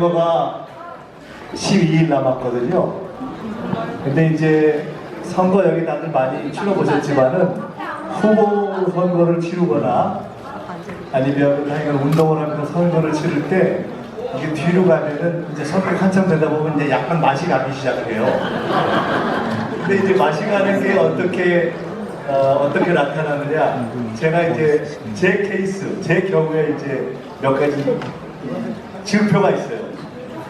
선거가 12일 남았거든요. 근데 이제 선거 여기 다들 많이 치러보셨지만은 후보 선거를 치르거나 아니면 하여간 운동을 하면서 선거를 치를 때 이게 뒤로 가면은 이제 선거 한참 되다 보면 이제 약간 맛이 가기 시작을 해요. 근데 이제 맛이 가는 게 어떻게 나타나느냐? 제가 이제 제 케이스, 제 경우에 이제 몇 가지 지표가 있어요.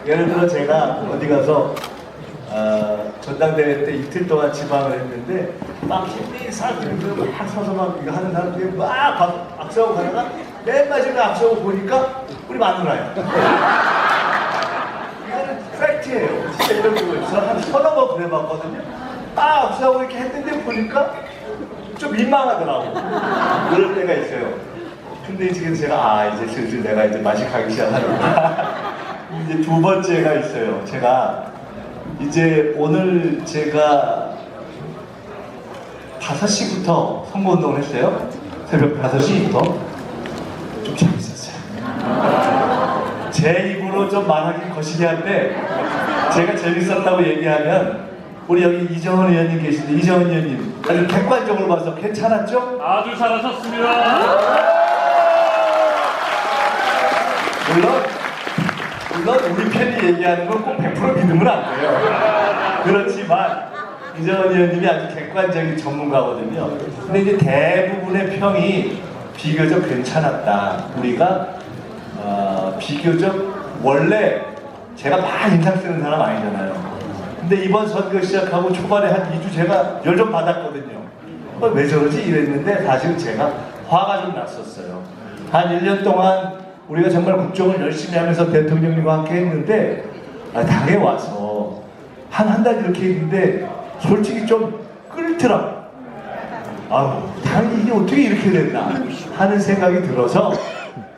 예를 들어 제가 어디 가서 전당대회 때 이틀 동안 지방을 했는데 막 힘이 사람들이 막 서서 막 이거 하는 사람들이 막 악수하고 가다가 맨 마지막에 악수하고 보니까 우리 마누라예요. 이거는 팩트예요. 진짜 이런 거 있어. 한 서너 번 그래봤거든요. 악수하고 이렇게 했는데 보니까 좀 민망하더라고. 그럴 때가 있어요. 근데 지금 제가 이제 슬슬 내가 이제 맛이 가기 시작하니까 이제 두 번째가 있어요. 제가 이제 오늘 제가 5시부터 선거운동을 했어요. 새벽 5시부터. 좀 재밌었어요. 제 입으로 좀 말하기 거시기 한데 제가 재밌었다고 얘기하면 우리 여기 이정헌 의원님 계신데 이정헌 의원님 아주 객관적으로 봐서 괜찮았죠? 아주 잘하셨습니다. 물론 우리 편이 얘기하는 건 꼭 100% 믿으면 안 돼요. 그렇지만 이정헌 의원님이 아주 객관적인 전문가거든요. 근데 이제 대부분의 평이 비교적 괜찮았다. 우리가 비교적 원래 제가 막 인상 쓰는 사람 아니잖아요. 근데 이번 선거 시작하고 초반에 한 2주 제가 열 좀 받았거든요. 왜 저러지? 이랬는데 사실 제가 화가 좀 났었어요. 한 1년 동안 우리가 정말 국정을 열심히 하면서 대통령님과 함께 했는데 당에 와서 한 달 이렇게 했는데 솔직히 좀 끓더라고요. 당이 이게 어떻게 이렇게 됐나 하는 생각이 들어서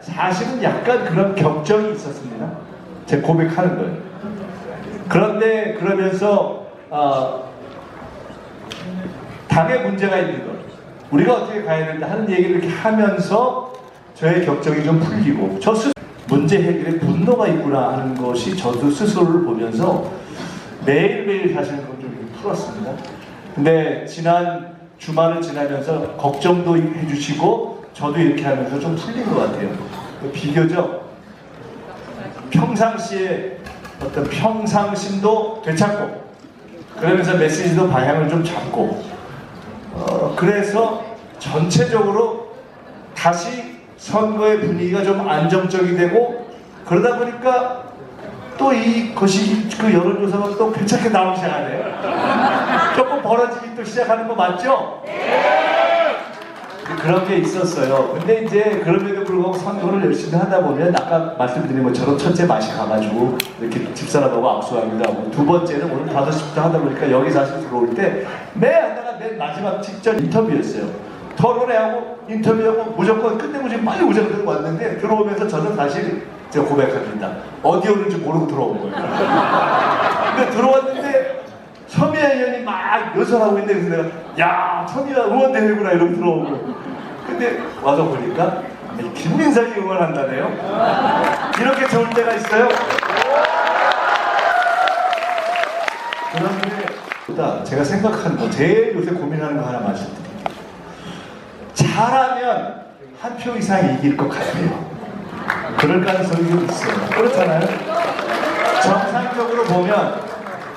사실은 약간 그런 격정이 있었습니다. 제 고백하는 거예요. 그런데 그러면서 당에 문제가 있는 것, 우리가 어떻게 가야 된다 하는 얘기를 이렇게 하면서 저의 격정이 좀 풀리고 저 스스로 문제 해결에 분노가 있구나 하는 것이 저도 스스로를 보면서 매일매일 사실 그걸 좀 풀었습니다. 근데 지난 주말을 지나면서 걱정도 해주시고 저도 이렇게 하면서 좀 풀린 것 같아요. 비교적 평상시에 어떤 평상심도 되찾고 그러면서 메시지도 방향을 좀 잡고 그래서 전체적으로 다시 선거의 분위기가 좀 안정적이 되고 그러다 보니까 또 이것이 그 여론조사가 또 괜찮게 나오기 시작하네요. 조금 벌어지기 또 시작하는 거 맞죠? 네! 그런 게 있었어요. 근데 이제 그럼에도 불구하고 선거를 열심히 하다 보면 아까 말씀드린 것처럼 첫째 맛이 가가지고 이렇게 집사람하고 악수하기도 하고 두 번째는 오늘 5시부터 하다 보니까 여기 사실 들어올 때 맨 마지막 직전 인터뷰였어요. 토론회하고 인터뷰하고 무조건 끝내고 지금 빨리 오자고 들고 왔는데 들어오면서 저는 사실 제가 고백합니다. 어디 오는지 모르고 들어온 거예요. 근데 들어왔는데 서미아 의원이 막 연설하고 있는데 그래서 내가 야 서미아 응원대회구나 이러고 들어오고 근데 와서 보니까 김민석이 응원한다네요. 이렇게 좋을 때가 있어요. 그런데 제가 생각하는 거 제일 요새 고민하는 거 하나 말씀드릴게요. 잘하면 한 표 이상 이길 것 같아요. 그럴 가능성이 좀 있어요. 그렇잖아요.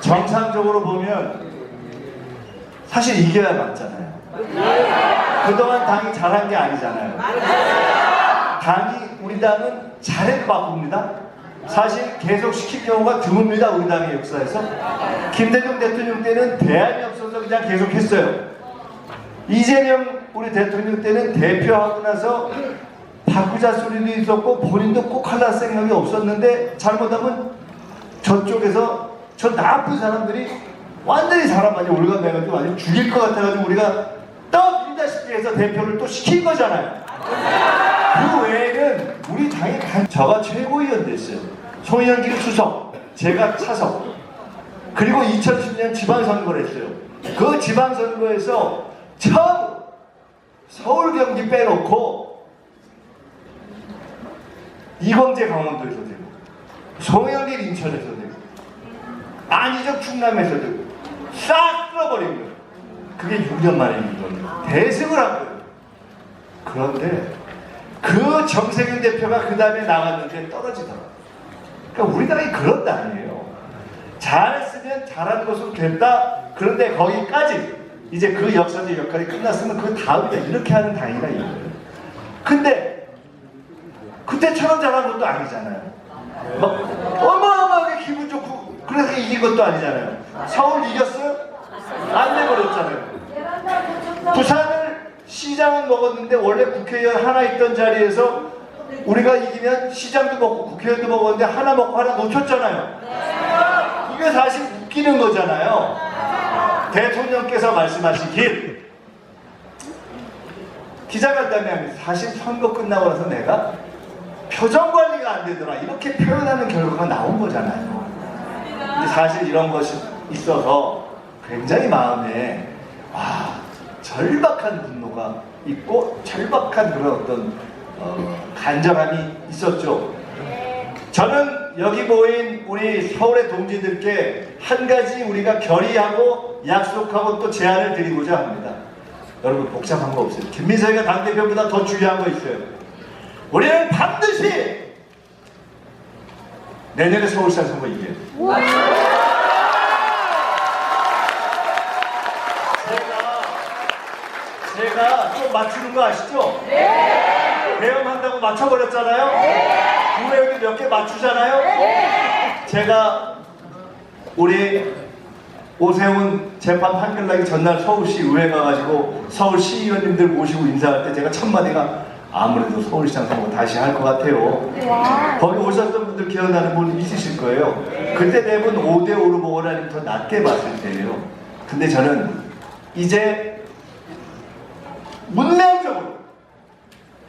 정상적으로 보면 사실 이겨야 맞잖아요. 그동안 당이 잘한 게 아니잖아요. 우리 당은 잘해도 바꿉니다. 사실 계속 시킨 경우가 드뭅니다. 우리 당의 역사에서. 김대중 대통령 때는 대안이 없어서 그냥 계속 했어요. 이재명 우리 대통령 때는 대표하고 나서 바꾸자 소리도 있었고 본인도 꼭 하려 생각이 없었는데 잘못하면 저쪽에서 저 나쁜 사람들이 완전히 사람 많이 올가매가지고 완전 죽일 것 같아가지고 우리가 떠밀다시피 해서 대표를 또 시킨 거잖아요. 그 외에는 우리 당이 저가 최고위원 됐어요. 송영길 수석, 제가 차석. 그리고 2010년 지방선거를 했어요. 그 지방선거에서 처음 서울 경기 빼놓고 이광재 강원도에서 되고 송영길 인천에서도 되고 안희정 충남에서도 되고 싹 쓸어버린 거예요. 그게 6년 만에 일어나요. 대승을 한 거예요. 그런데 그 정세균 대표가 그 다음에 나왔는데 떨어지더라고요. 그러니까 우리나라가 그런 나라예요. 잘했으면 잘한 것으로 됐다. 그런데 거기까지 이제 그 역사적 역할이 끝났으면 그 다음에 이렇게 하는 당이다 이거예요. 근데 그때처럼 잘한 것도 아니잖아요. 막 어마어마하게 기분 좋고 그래서 이긴 것도 아니잖아요. 서울 이겼어요? 안 돼버렸잖아요. 부산을 시장은 먹었는데 원래 국회의원 하나 있던 자리에서 우리가 이기면 시장도 먹고 국회의원도 먹었는데 하나 먹고 하나 놓쳤잖아요. 이게 사실 웃기는 거잖아요. 대통령께서 말씀하시길 기자간담회 하면서 사실 선거 끝나고 나서 내가 표정 관리가 안 되더라 이렇게 표현하는 결과가 나온 거잖아요. 근데 사실 이런 것이 있어서 굉장히 마음에 절박한 분노가 있고 절박한 그런 어떤 간절함이 있었죠. 저는 여기 모인 우리 서울의 동지들께 한 가지 우리가 결의하고 약속하고 또 제안을 드리고자 합니다. 여러분 복잡한 거 없어요. 김민석이가 당대표보다 더 중요한 거 있어요. 우리는 반드시 내년에 서울시장 선거 이겨요. 제가 좀 맞추는 거 아시죠? 네. 대응한다고 맞춰버렸잖아요? 네. 구매율이 몇 개 맞추잖아요? 네. 제가 우리 오세훈 재판 판결 나기 전날 서울시 의회 가가지고 서울시의원님들 모시고 인사할 때 제가 첫 마디가 아무래도 서울시장 선거 다시 할 것 같아요. 네. 거기 오셨던 분들 기억나는 분 있으실 거예요. 그때 대부분 5대5로 보거나 아니면 더 낮게 봤을 때예요. 근데 저는 이제 문명적으로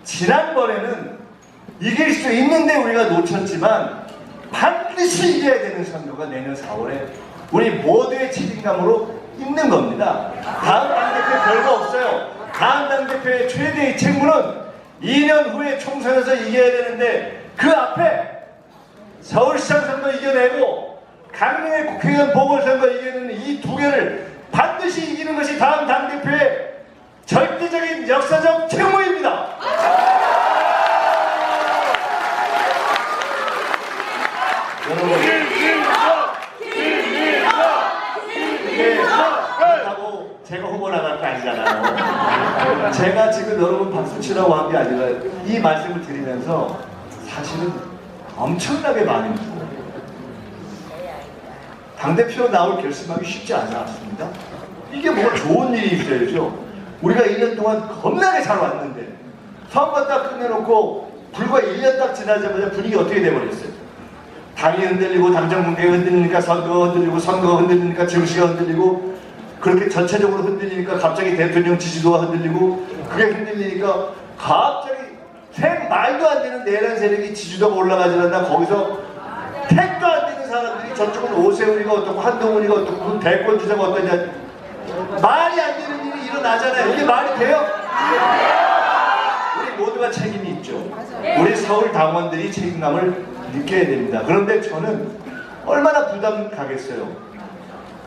지난번에는 이길 수 있는데 우리가 놓쳤지만 반드시 이겨야 되는 선거가 내년 4월에 우리 모두의 책임감으로 있는 겁니다. 다음 당대표 별거 없어요. 다음 당대표의 최대의 책무는 2년 후에 총선에서 이겨야 되는데 그 앞에 서울시장 선거 이겨내고 강릉의 국회의원 보궐선거 이겨내는 이 두 개를 반드시 이기는 것이 다음 당대표의 절대적인 역사적 책무입니다. 여러분, 그렇다고 제가 후보 나갈 게 아니잖아요. 제가 지금 여러분 박수 치라고 한 게 아니라 이 말씀을 드리면서 사실은 엄청나게 많이 주고 당대표로 나올 결심하기 쉽지 않았습니다. 이게 뭐가 좋은 일이 있어야죠. 우리가 1년 동안 겁나게 잘 왔는데 선거 딱 끝내놓고 불과 1년 딱 지나자마자 분위기 어떻게 돼버렸어요? 당이 흔들리고 당정 문제가 흔들리니까 선거가 흔들리고 선거가 흔들리니까 정치가 흔들리고 그렇게 전체적으로 흔들리니까 갑자기 대통령 지지도가 흔들리고 그게 흔들리니까 갑자기 말도 안 되는 내란 세력이 지지도가 올라가지 않나 거기서 택도 안 되는 사람들이 저쪽은 오세훈이가 어떻고 한동훈이가 어떻고 대권 주자가 어떠냐 말이 안 되는 일이 일어나잖아요. 이게 말이 돼요? 우리 모두가 책임이 있죠. 우리 서울 당원들이 책임감을 느껴야 됩니다. 그런데 저는 얼마나 부담 가겠어요.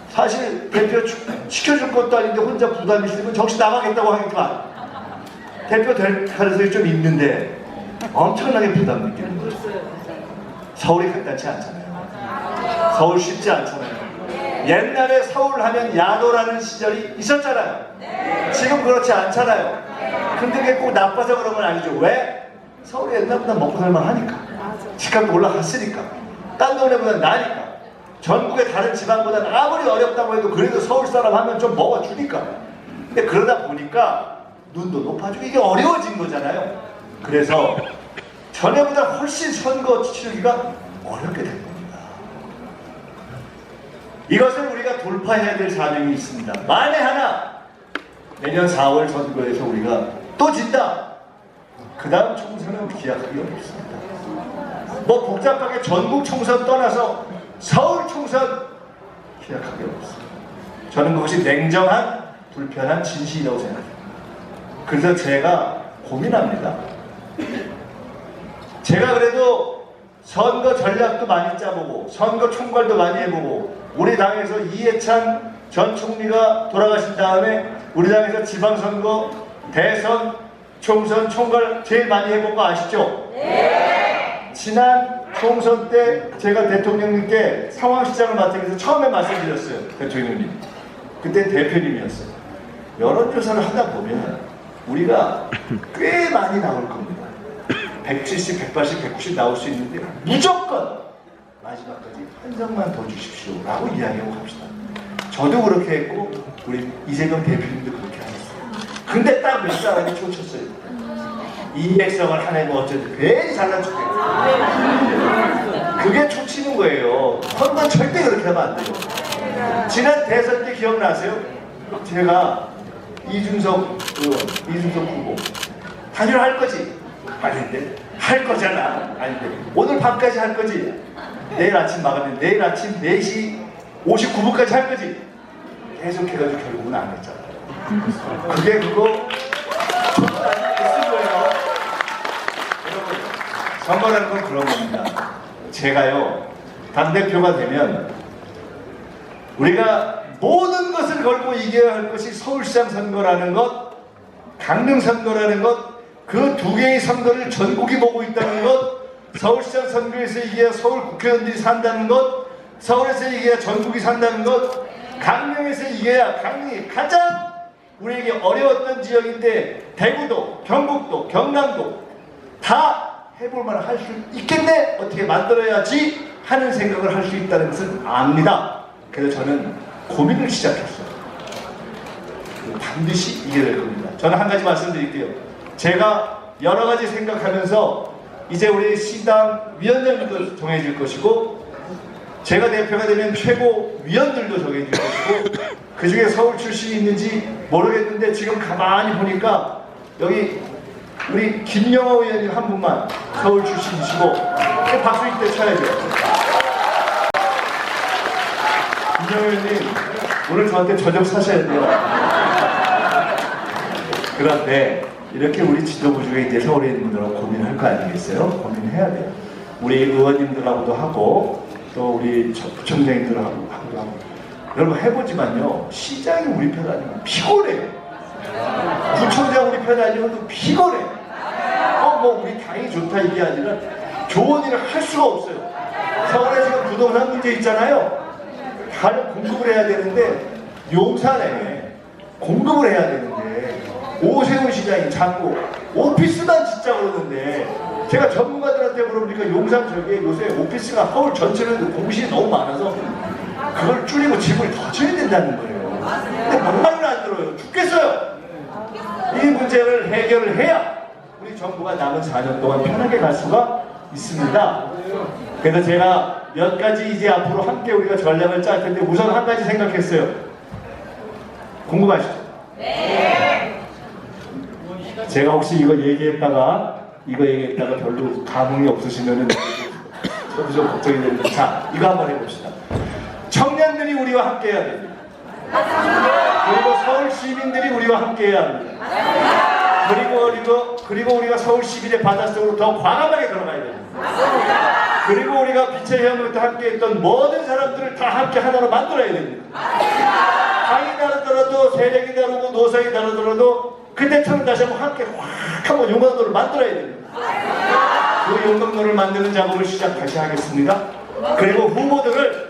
사실 대표 시켜줄 것도 아닌데 혼자 부담이 있으면 정신 나가겠다고 하니까 대표 될 가능성이 좀 있는데 엄청나게 부담 느끼는 거죠. 서울이 간단치 않잖아요. 서울 쉽지 않잖아요. 옛날에 서울 하면 야도라는 시절이 있었잖아요. 지금 그렇지 않잖아요. 근데 그게 꼭 나빠서 그런 건 아니죠. 왜? 서울이 옛날보다 먹고 살만 하니까. 집값도 올라갔으니까. 딴 동네보다 나니까. 전국의 다른 지방보다는 아무리 어렵다고 해도 그래도 서울 사람 하면 좀 먹어주니까. 근데 그러다 보니까 눈도 높아지고 이게 어려워진 거잖아요. 그래서 전에보다 훨씬 선거 치르기가 어렵게 된 겁니다. 이것을 우리가 돌파해야 될 사명이 있습니다. 만에 하나 내년 4월 선거에서 우리가 또 진다. 그 다음 총선은 기약하기 어렵습니다. 뭐 복잡하게 전국 총선 떠나서 서울 총선 기약하기 어렵습니다. 저는 그것이 냉정한 불편한 진실이라고 생각합니다. 그래서 제가 고민합니다. 제가 그래도 선거 전략도 많이 짜보고 선거 총괄도 많이 해보고 우리 당에서 이해찬 전 총리가 돌아가신 다음에 우리 당에서 지방선거, 대선, 총선, 총괄 제일 많이 해본 거 아시죠? 네. 지난 총선 때 제가 대통령님께 상황시장을 맡으면서 처음에 말씀드렸어요. 대통령님. 그때 대표님이었어요. 여론조사를 하다 보면 우리가 꽤 많이 나올 겁니다. 170, 180, 190 나올 수 있는데 무조건 마지막까지 한 장만 더 주십시오 라고 이야기하고 갑시다. 저도 그렇게 했고 우리 이재명 대표님도 그렇게 하셨어요. 근데 딱 몇 사람이 쫓았어요. 이백성을 하내고 어쩌지 괜히 잘난 척해요. 그게 촉치는 거예요. 헌건 절대 그렇게 하면 안 돼요. 지난 대선 때 기억나세요? 제가 이준석 후보 단일화할 거지? 아닌데 할 거잖아. 아닌데 오늘 밤까지 할 거지? 내일 아침 마감면 내일 아침 4시 59분까지 할 거지? 계속 해가지고 결국은 안 했잖아요. 그게 그거 정말 아니겠을 거예요. 여러분 선거라는 건 그런 겁니다. 제가요 당대표가 되면 우리가 모든 것을 걸고 이겨야 할 것이 서울시장 선거라는 것, 강릉 선거라는 것, 그 두 개의 선거를 전국이 보고 있다는 것, 서울시장 선거에서 이겨야 서울 국회의원들이 산다는 것, 서울에서 이겨야 전국이 산다는 것, 강릉에서 이겨야 강릉이 가장 우리에게 어려웠던 지역인데 대구도, 경북도, 경남도 다 해볼 만한 할 수 있겠네? 어떻게 만들어야지 하는 생각을 할 수 있다는 것을 압니다. 그래서 저는 고민을 시작했어요. 반드시 이겨야 될 겁니다. 저는 한 가지 말씀드릴게요. 제가 여러 가지 생각하면서 이제 우리 시당 위원장들도 정해질 것이고 제가 대표가 되면 최고 위원들도 정해질 것이고 그 중에 서울 출신이 있는지 모르겠는데 지금 가만히 보니까 여기 우리 김영호 의원님 한 분만 서울 출신이시고 박수 이때 쳐야 돼요. 김영호 의원님 오늘 저한테 저녁 사셔야 돼요. 그런데 이렇게 우리 지도부 중에 이제 서울에 있는 분들하고 고민할 거 아니겠어요? 고민해야 돼요. 우리 의원님들하고도 하고 또 우리 부총장님들하고 하고 여러분 해보지만요 시장이 우리 편 아니면 피곤해요. 부총장 우리 편 아니면 피곤해. 뭐 우리 당이 좋다 이게 아니라 좋은 일을 할 수가 없어요. 서울에 지금 부동산 문제 있잖아요. 다른 공급을 해야 되는데 용산에 공급을 해야 되는데 오세훈 시장이 자꾸 오피스만 짓자 그러는데 제가 전문가들한테 물어보니까 용산 저기에 요새 오피스가 서울 전체로 공실이 너무 많아서 그걸 줄이고 집을 더 지어야 된다는 거예요. 근데 말을 안 들어요. 죽겠어요. 이 문제를 해결을 해야 우리 정부가 남은 4년 동안 편하게 갈 수가 있습니다. 그래서 제가 몇 가지 이제 앞으로 함께 우리가 전략을 짤 텐데 우선 한 가지 생각했어요. 궁금하시죠? 네. 제가 혹시 이거 얘기했다가 별로 감흥이 없으시면은 저도 좀 걱정이 됩니다. 자, 이거 한번 해봅시다. 청년들이 우리와 함께해야 됩니다. 그리고 서울 시민들이 우리와 함께해야 합니다. 그리고 우리가 서울 시민의 바닷속으로 더 과감하게 들어가야 됩니다. 그리고 우리가 빛의 현으로부터 함께했던 모든 사람들을 다 함께 하나로 만들어야 됩니다. 당이 다르더라도 세력이 다르고 노선이 다르더라도 그때처럼 다시 한번 함께 확 한번 용광로를 만들어야 됩니다. 그 용광로를 만드는 작업을 다시 하겠습니다. 그리고 후보들을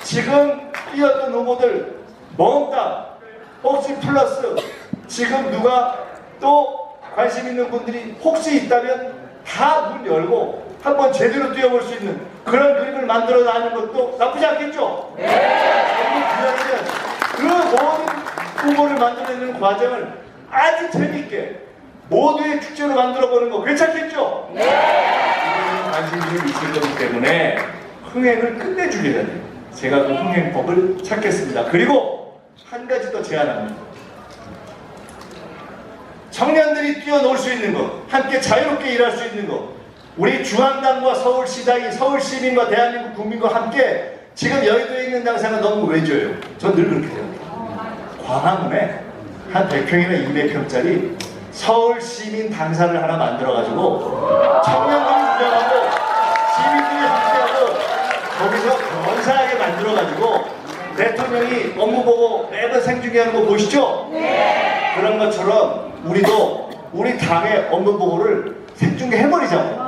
지금 뛰었던 후보들 몽땅 혹시 플러스 지금 누가 또 관심 있는 분들이 혹시 있다면 다 문 열고 한번 제대로 뛰어볼 수 있는 그런 그림을 만들어 나가는 것도 나쁘지 않겠죠? 네! 그 모든 후보를 만들어내는 과정을 아주 재밌게 모두의 축제로 만들어보는 거 괜찮겠죠? 네! 이거는 관심이 좀 있을 거기 때문에 흥행을 끝내주려야 돼요. 제가 그 흥행법을 찾겠습니다. 그리고 한 가지 더 제안합니다. 청년들이 뛰어놀 수 있는 것, 함께 자유롭게 일할 수 있는 것, 우리 중앙당과 서울시당이 서울시민과 대한민국 국민과 함께 지금 여의도에 있는 당사가 너무 외져요. 전 늘 그렇게 해요. 광화문에 한 100평이나 200평짜리 서울시민 당사를 하나 만들어가지고 청년들이 운영하고 시민 건사하게 만들어가지고 대통령이 업무 보고 매번 생중계하는 거 보시죠? 네. 그런 것처럼 우리도 우리 당의 업무 보고를 생중계 해버리자고.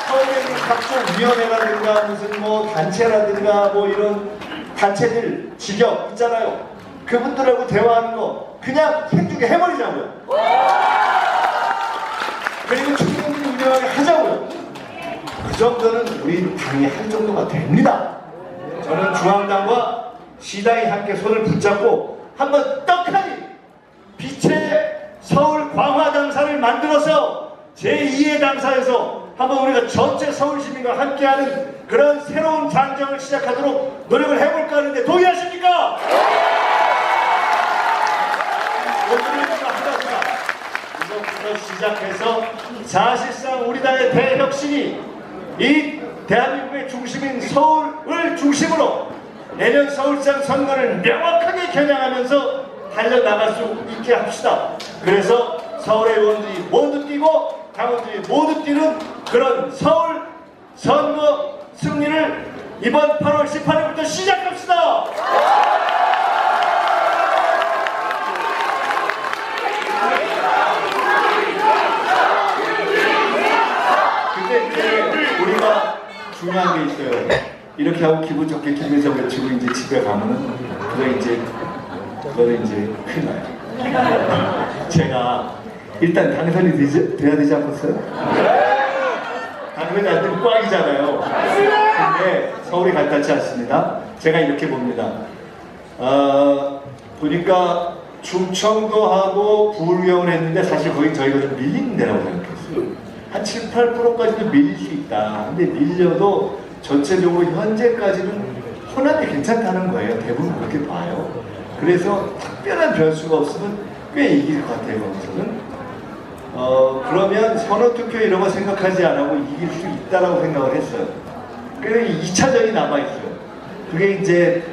서울에 있는 각종 위원회라든가 무슨 뭐 단체라든가 뭐 이런 단체들 직역 있잖아요. 그분들하고 대화하는 거 그냥 생중계 해버리자고요. 그리고 충분히 운영하게 하자고요. 그 정도는 우리 당이 할 정도가 됩니다. 저는 중앙당과 시당이 함께 손을 붙잡고 한번 떡하니 빛의 서울 광화당사를 만들어서 제2의 당사에서 한번 우리가 전체 서울 시민과 함께하는 그런 새로운 장정을 시작하도록 노력을 해볼까 하는데 동의하십니까? 오늘부터 하다가 이것부터 시작해서 사실상 우리 당의 대혁신이 이 대한민국의 중심인 서울을 중심으로 내년 서울시장 선거를 명확하게 겨냥하면서 달려나갈 수 있게 합시다. 그래서 서울의 의원들이 모두 뛰고 당원들이 모두 뛰는 그런 서울 선거 승리를 이번 8월 18일부터 시작합시다. 근데 이제 우리가 중요한 게 있어요. 이렇게 하고 기분 좋게 김대중 외치고 이제 집에 가면은 그거는 이제 큰일 나요. 제가 일단 당선이 돼야 되지 않겠어요? 당선이 안 되면 꽝이잖아요. 근데 서울이 간단치 않습니다. 제가 이렇게 봅니다. 보니까 충청도하고 부울경을 했는데 사실 거기 저희가 좀 밀리는 데라고 생각했어요. 한 7, 8%까지도 밀릴 수 있다. 근데 밀려도 전체적으로 현재까지는 호남이 괜찮다는 거예요. 대부분 그렇게 봐요. 그래서 특별한 변수가 없으면 꽤 이길 것 같아요. 저는. 그러면 선거투표 이런 거 생각하지 않고 이길 수 있다라고 생각을 했어요. 그래서 2차전이 남아있어요. 그게 이제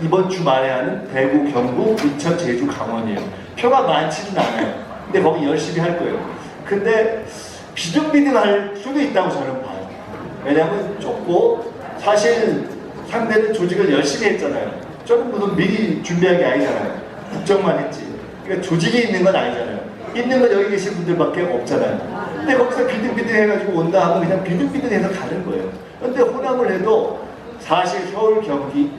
이번 주말에 하는 대구, 경북, 인천, 제주, 강원이에요. 표가 많지는 않아요. 근데 거기 열심히 할 거예요. 근데 비등비등할 수도 있다고 저는 봐요. 왜냐하면 좁고 사실 상대는 조직을 열심히 했잖아요. 저는 무슨 미리 준비한 게 아니잖아요. 국정만 했지. 그러니까 조직이 있는 건 아니잖아요. 있는 건 여기 계신 분들밖에 없잖아요. 근데 거기서 비등비등 해가지고 온다 하면 그냥 비등비등해서 가는 거예요. 근데 호남을 해도 사실 서울, 경기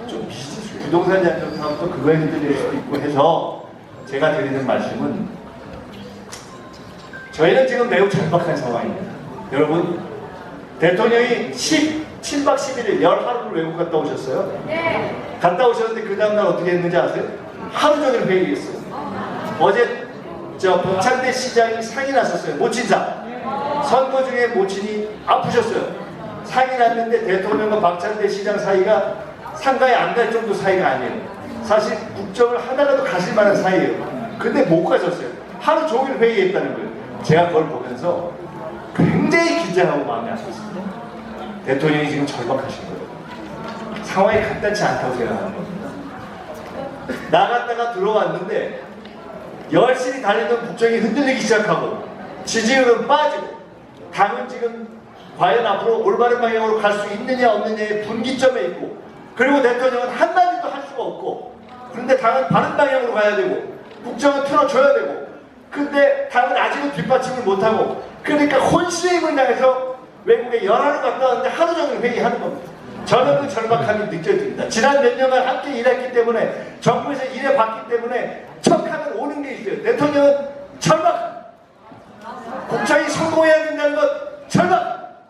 좀 비슷해요. 부동산 잔존 사업도 그거에 흔들릴 수도 있고 해서 제가 드리는 말씀은 저희는 지금 매우 절박한 상황입니다. 여러분, 대통령이 7박 11일 열하루를 외국 갔다 오셨어요? 네. 갔다 오셨는데 그 다음날 어떻게 했는지 아세요? 하루 종일 회의했어요. 어제 복창대 시장이 상이 났었어요. 모친상. 선거 중에 모친이 아프셨어요. 상이 났는데 대통령과 박찬대 시장 사이가 상가에 안 갈 정도 사이가 아니에요. 사실 국정을 하다가도 가실 만한 사이예요. 근데 못 가셨어요. 하루 종일 회의했다는 거예요. 제가 그걸 보면서 굉장히 긴장하고 마음이 아팠습니다. 대통령이 지금 절박하신 거예요. 상황이 간단치 않다고 생각하는 겁니다. 나갔다가 들어왔는데 열심히 달리던 국정이 흔들리기 시작하고 지지율은 빠지고 당은 지금 과연 앞으로 올바른 방향으로 갈 수 있느냐 없느냐의 분기점에 있고 그리고 대통령은 한마디도 할 수가 없고 그런데 당은 바른 방향으로 가야 되고 국정은 틀어줘야 되고 근데 당은 아직은 뒷받침을 못하고 그러니까 혼신의 힘을 다해서 외국에 열하루 갔다 왔는데 하루 종일 회의하는 겁니다. 저는 그 절박함이 느껴집니다. 지난 몇 년간 함께 일했기 때문에 정부에서 일해봤기 때문에 척하면 오는 게 있어요. 대통령은 절박, 국정이 성공해야 된다는 것 절박,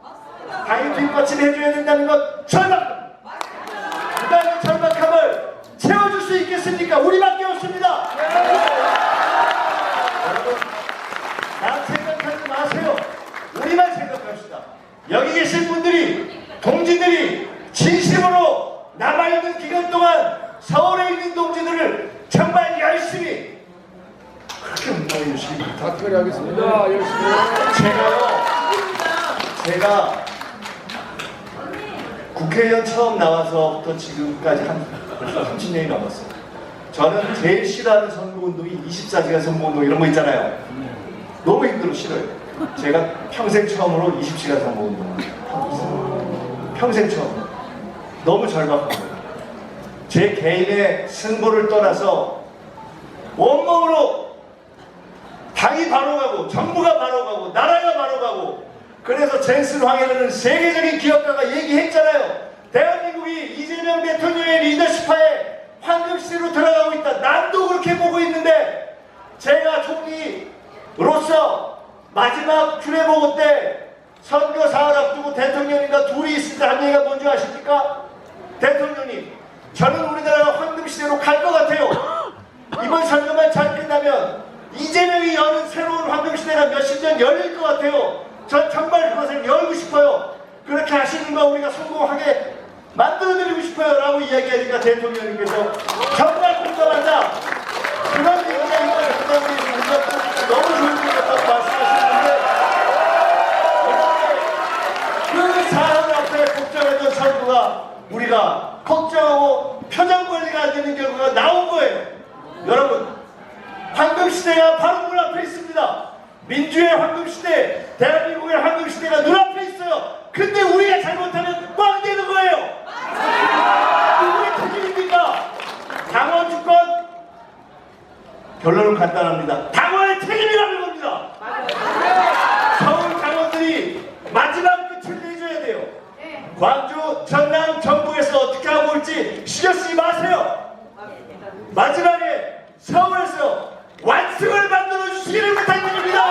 당이 뒷받침해줘야 된다는 것 절박. 그 다음에 절박함을 채워줄 수 있겠습니까? 우리밖에 없습니다. 여러분, 나 생각하지 마세요. 우리만 생각합시다. 여기 계신 분들이, 동지들이 진심으로 남아있는 기간 동안 서울에 있는 동지들을 정말 열심히 그렇게 운동해 주시기 바랍니다. 답변 하겠습니다. 열심히. 제가 국회의원 처음 나와서부터 지금까지 벌써 30년이 넘었어요. 저는 제일 싫어하는 선거운동이 24시간 선거운동 이런 거 있잖아요. 너무 힘들어 싫어요. 제가 평생 처음으로 20시간 선거운동 평생 처음. 너무 절박합니다. 제 개인의 승부를 떠나서 온몸으로 당이 바로 가고 정부가 바로 가고 나라가 바로 가고 그래서 젠슨 황해는 세계적인 기업가가 얘기했잖아요. 대한민국이 이재명 대통령의 리더십하에 황금시대로 들어가고 있다. 난도 그렇게 보고 있는데 제가 총리로서 마지막 주례보고 때 선거 사흘 앞두고 대통령님과 둘이 있을 때 한 얘기가 뭔지 아십니까? 대통령님, 저는 우리나라가 황금시대로 갈 것 같아요. 이번 선거만 잘 끝나면 이재명이 여는 새로운 황금시대가 몇십 년 열릴 것 같아요. 전 정말 그것을 열고 싶어요. 그렇게 하시는 거 우리가 성공하게 만들어드리고 싶어요 라고 이야기하니까 대통령님께서 정말 공감한다. 그런 얘기가 이번에 너무 좋은 것 같다고 말씀하시는데 그 사안 앞에 걱정했던 선거가 우리가 걱정하고 표정 관리가 안 되는 결과가 나온 거예요. 여러분, 황금시대가 바로 눈앞에 있습니다. 민주의 황금시대, 대한민국의 황금시대가 눈앞에 있어요. 근데 우리가 잘못하면 꽝 되는 거예요. 누구의 책임입니까? 당원 주권? 결론은 간단합니다. 당원의 책임이라는 겁니다. 서울 당원들이 마지막 끝을 내줘야 돼요. 광주, 전남, 전북에서 어떻게 하고 올지 신경 쓰지 마세요. 마지막에 서울에서 완승을 만들어 주시기를 부탁드립니다.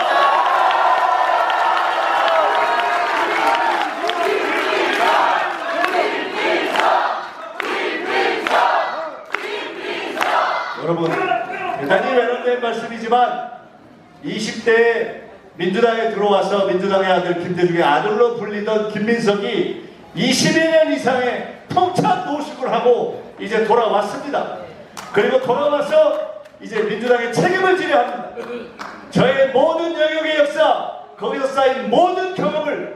여러분, 대단히 외람된 말씀이지만 20대에 민주당에 들어와서 민주당의 아들 김대중의 아들로 불리던 김민석이 21년 이상의 통참 노식을 하고 이제 돌아왔습니다. 그리고 돌아와서 이제 민주당의 책임을 지려 합니다. 저의 모든 영역의 역사, 거기서 쌓인 모든 경험을